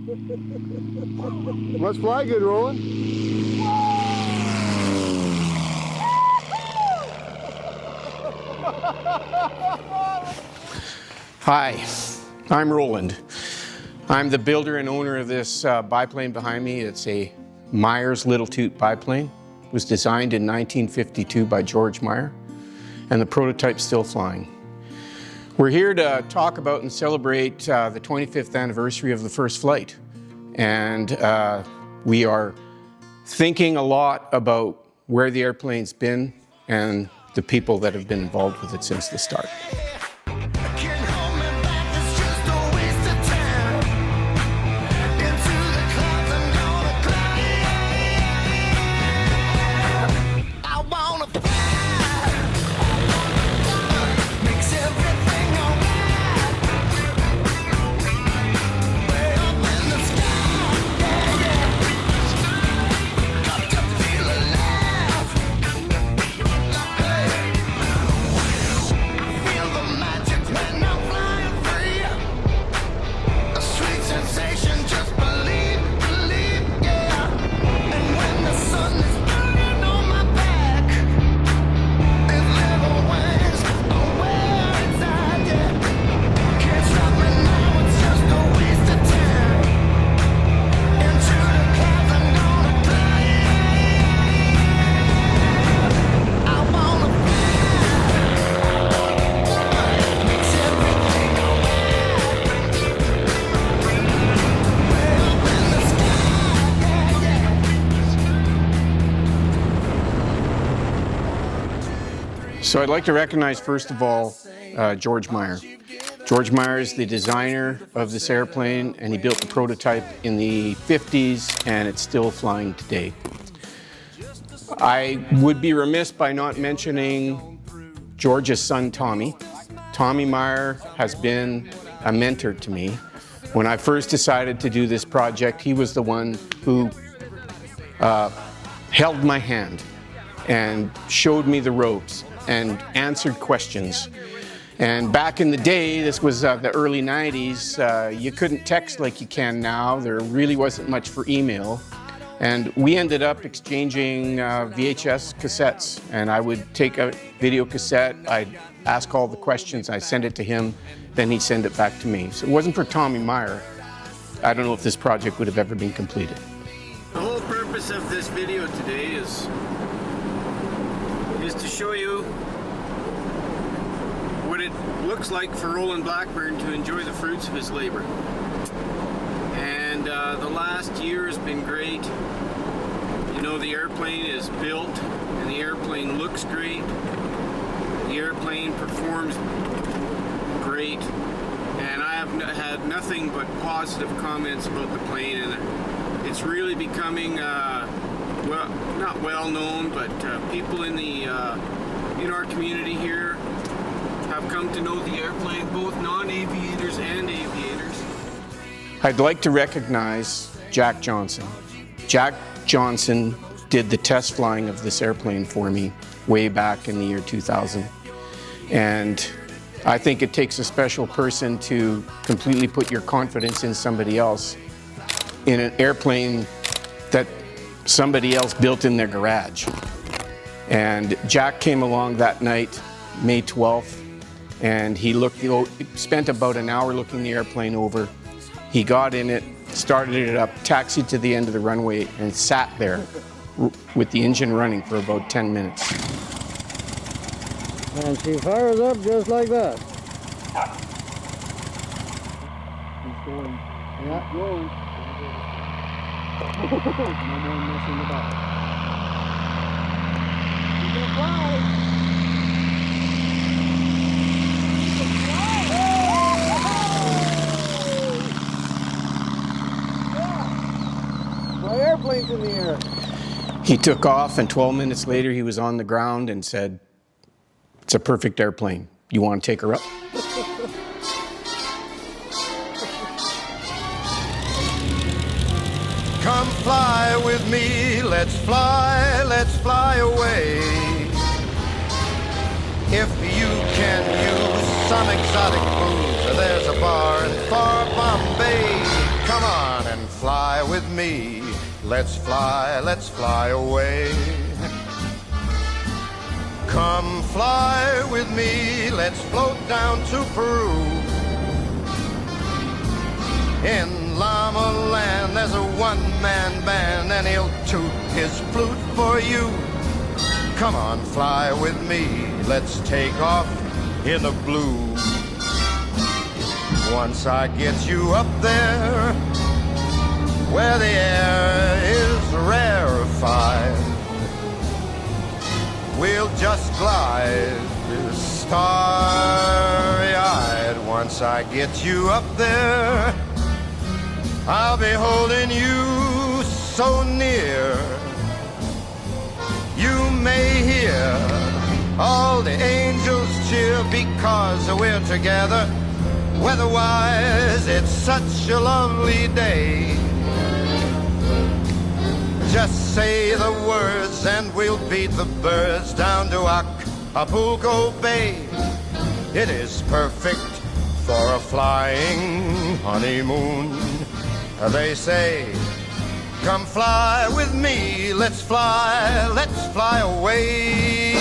Let's fly good, Roland. Hi, I'm Roland. I'm the builder and owner of this biplane behind me. It's a Myers Little Toot Biplane. It was designed in 1952 by George Meyer, and the prototype's still flying. We're here to talk about and celebrate the 25th anniversary of the first flight. And we are thinking a lot about where the airplane's been and the people that have been involved with it since the start. So I'd like to recognize, first of all, George Meyer. George Meyer is the designer of this airplane, and he built the prototype in the 50s, and it's still flying today. I would be remiss by not mentioning George's son, Tommy. Tommy Meyer has been a mentor to me. When I first decided to do this project, he was the one who held my hand and showed me the ropes and answered questions. And back in the day, this was the early 90s, you couldn't text like you can now. There really wasn't much for email. And we ended up exchanging VHS cassettes. And I would take a video cassette, I'd ask all the questions, I'd send it to him, then he'd send it back to me. So it wasn't for Tommy Meyer, I don't know if this project would have ever been completed. The whole purpose of this video today is to show you what it looks like for Roland Blackburn to enjoy the fruits of his labor. And the last year has been great. You know, the airplane is built and the airplane looks great. The airplane performs great. And I have had nothing but positive comments about the plane, and it's really becoming well, not well known, but people in our community here have come to know the airplane, both non-aviators and aviators. I'd like to recognize Jack Johnson. Jack Johnson did the test flying of this airplane for me way back in the year 2000. And I think it takes a special person to completely put your confidence in somebody else in an airplane that somebody else built in their garage. And Jack came along that night, May 12th, and he spent about an hour looking the airplane over. He got in it, started it up, taxied to the end of the runway, and sat there with the engine running for about 10 minutes. And she fires up just like that. It's going. Yeah, going. No more messing about. She's gonna fly. My airplane's in the air. He took off, and 12 minutes later he was on the ground and said, "It's a perfect airplane. You want to take her up?" Come fly with me, let's fly away. If you can use some exotic booze, there's a bar in far Bombay. Come on and fly with me. Let's fly away. Come fly with me, let's float down to Peru. In Llama Land there's a one-man band, and he'll toot his flute for you. Come on, fly with me, let's take off in the blue. Once I get you up there, where the air is rarefied, we'll just glide starry-eyed. Once I get you up there, I'll be holding you so near. You may hear all the angels cheer because we're together. Weather-wise, it's such a lovely day. Just say the words and we'll beat the birds down to Acapulco Bay. It is perfect for a flying honeymoon. They say, come fly with me, let's fly away.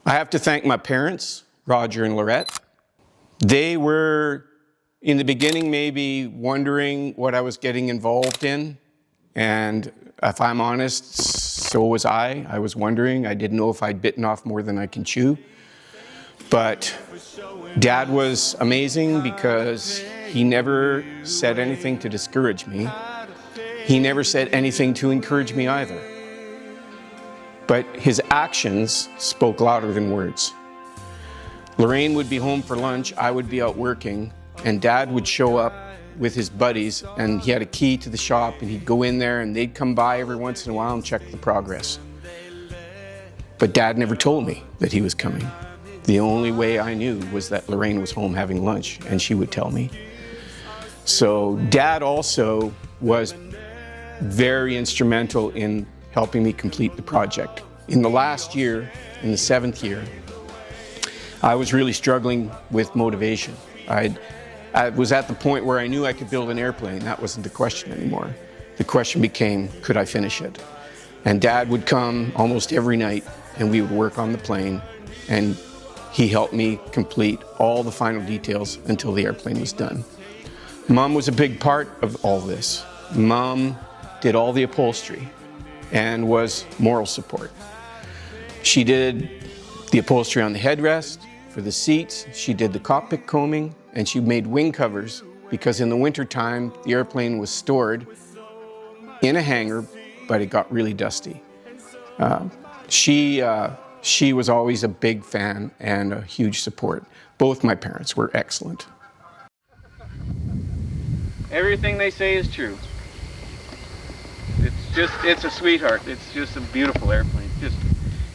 I have to thank my parents, Roger and Lorette. They were, in the beginning, maybe wondering what I was getting involved in. And if I'm honest, so was I. I was wondering. I didn't know if I'd bitten off more than I can chew. But Dad was amazing because he never said anything to discourage me. He never said anything to encourage me either. But his actions spoke louder than words. Lorraine would be home for lunch, I would be out working, and Dad would show up with his buddies, and he had a key to the shop, and he'd go in there, and they'd come by every once in a while and check the progress. But Dad never told me that he was coming. The only way I knew was that Lorraine was home having lunch, and she would tell me. So Dad also was very instrumental in helping me complete the project. In the last year, in the 7th year, I was really struggling with motivation. I was at the point where I knew I could build an airplane. That wasn't the question anymore. The question became, could I finish it? And Dad would come almost every night and we would work on the plane, and he helped me complete all the final details until the airplane was done. Mom was a big part of all this. Mom did all the upholstery and was moral support. She did the upholstery on the headrest, for the seats, she did the cockpit combing, and she made wing covers because in the wintertime, the airplane was stored in a hangar, but it got really dusty. She was always a big fan and a huge support. Both my parents were excellent. Everything they say is true. It's a sweetheart. It's just a beautiful airplane.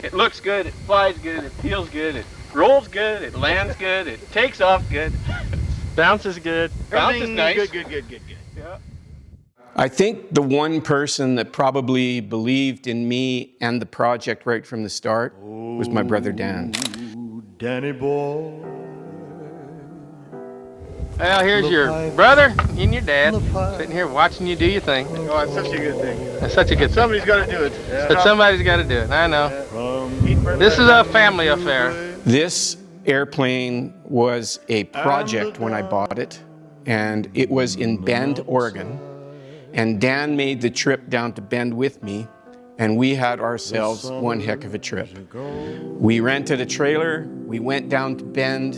It looks good, it flies good, it feels good, it rolls good, it lands good, it takes off good, bounces good, bounces nice. Good. Yeah. I think the one person that probably believed in me and the project right from the start was my brother Dan. Danny boy. Well, here's your brother and your dad sitting here watching you do your thing. Oh, it's such a good thing. That's such a good thing. Somebody's got to do it. Yeah. But somebody's got to do it, I know. This is a family affair. This airplane was a project when I bought it, and it was in Bend, Oregon. And Dan made the trip down to Bend with me, and we had ourselves one heck of a trip. We rented a trailer, we went down to Bend,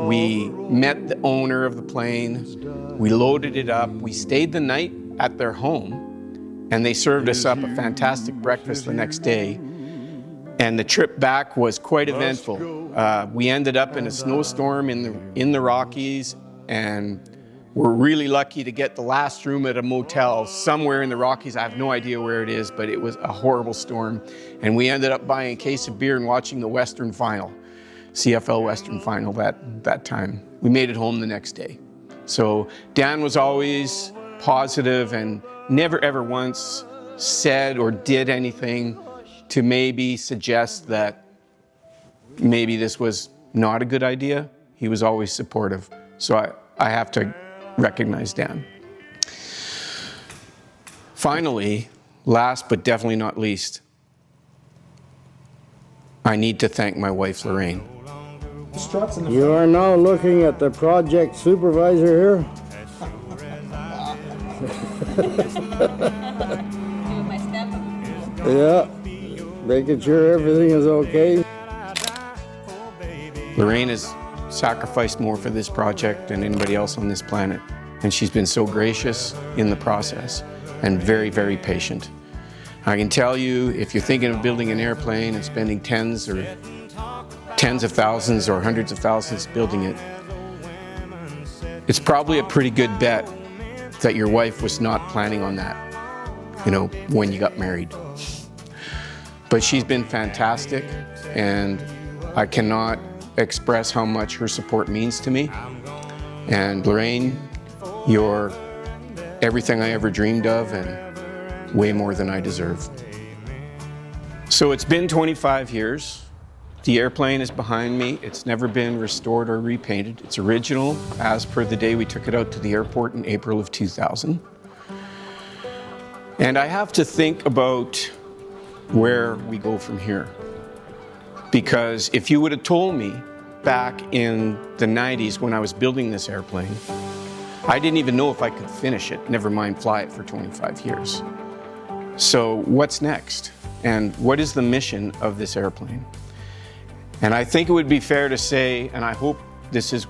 we met the owner of the plane, we loaded it up, we stayed the night at their home, and they served us up a fantastic breakfast the next day. And the trip back was quite eventful. We ended up in a snowstorm in the Rockies, and were really lucky to get the last room at a motel somewhere in the Rockies. I have no idea where it is, but it was a horrible storm. And we ended up buying a case of beer and watching the Western Final, CFL Western Final that time. We made it home the next day. So Dan was always positive and never ever once said or did anything to maybe suggest that maybe this was not a good idea. He was always supportive. So I have to recognize Dan. Finally, last but definitely not least, I need to thank my wife, Lorraine. You are now looking at the project supervisor here. Doing my step. Yeah, making sure everything is okay. Lorraine has sacrificed more for this project than anybody else on this planet. And she's been so gracious in the process and very, very patient. I can tell you, if you're thinking of building an airplane and spending tens of thousands or hundreds of thousands building it, it's probably a pretty good bet that your wife was not planning on that, you know, when you got married. But she's been fantastic, and I cannot express how much her support means to me. And Lorraine, you're everything I ever dreamed of and way more than I deserve. So it's been 25 years. The airplane is behind me. It's never been restored or repainted. It's original as per the day we took it out to the airport in April of 2000. And I have to think about where we go from here. Because if you would have told me back in the 90s when I was building this airplane, I didn't even know if I could finish it, never mind fly it for 25 years. So what's next? And what is the mission of this airplane? And I think it would be fair to say, and I hope this is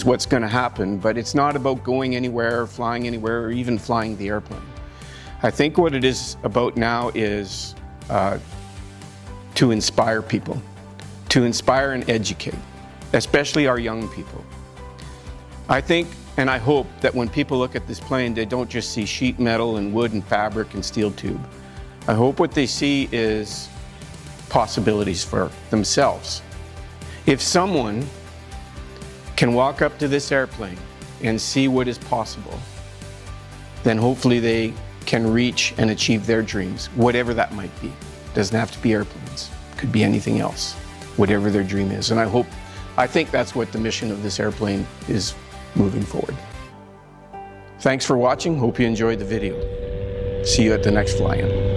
what's going to happen, but it's not about going anywhere, flying anywhere, or even flying the airplane. I think what it is about now is to inspire people, to inspire and educate, especially our young people. I think and I hope that when people look at this plane, they don't just see sheet metal and wood and fabric and steel tube. I hope what they see is possibilities for themselves. If someone can walk up to this airplane and see what is possible, then hopefully they can reach and achieve their dreams, whatever that might be. Doesn't have to be airplanes, could be anything else, whatever their dream is. And I think that's what the mission of this airplane is moving forward. Thanks for watching, hope you enjoyed the video. See you at the next fly-in.